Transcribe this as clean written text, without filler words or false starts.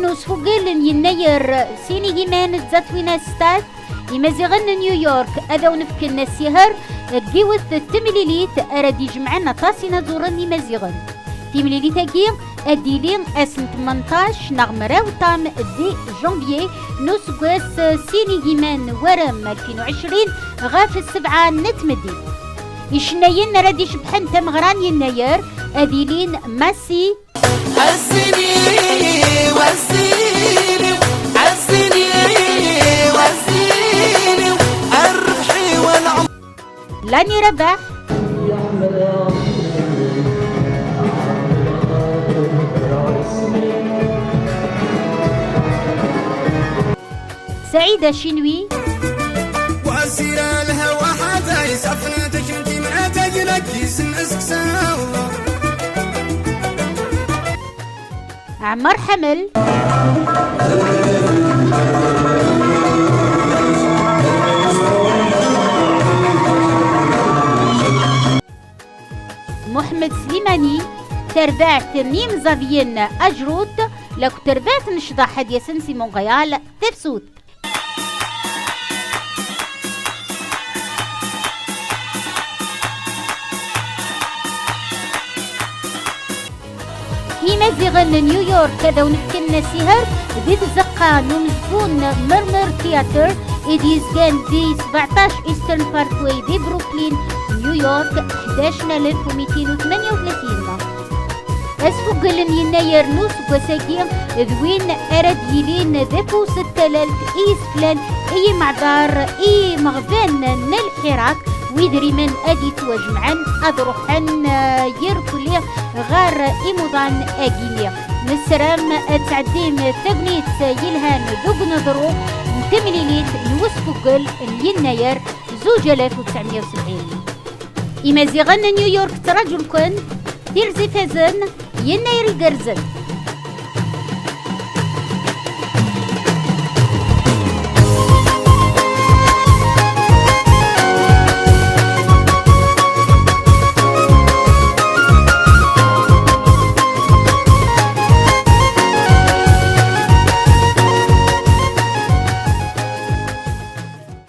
نوس فوقل يناير سيني جيمان تزاتوينا ستات يمازيغن نيويورك أذا ونفكن السهر جيوث تمليليت أرادي جمعنا طاسنا زورن يمازيغن تمليليت أجي أديلين أسن 18 نغمرة وطام دي جانفيي نوسقوس سيني جيمان ورم 2020 غاف السبعة نتمدي يشناين رادي شبحن تمغران يناير أديلين ماسي حسني وسيني حسني وسيني الربحي والعمر لاني ربح سعيدة شنوي وأسير الهوى حتى يسفنتك انت ما تجلك يسن اسكساو عمار حمل محمد سليماني ترباع ترنيم زافيين أجروت لك تربات نشضا حد يسن سيمون غيال تفسوت يمازيغن نيويورك كذا ونفكن سهر دي تزقى نمزبون مرمر تياتر إديزغان دي 17 إيسترن باركوي دي بروكلين نيويورك 11238 أسفق لن يناير نوس وساقي ذوين أرد يلين ذفو 6000 إيس فلان إي معدار إي مغفان نالحراك ويدري من أديت وجمعا أدروحن يركلي غار إيموضان أجيلي نسرام تعديم تغنيت يلهان دوق نظرو مكمليليت نوسفقل يناير 1970 إمازيغن نيويورك تراجل كن تيرزي فازن يناير القرزن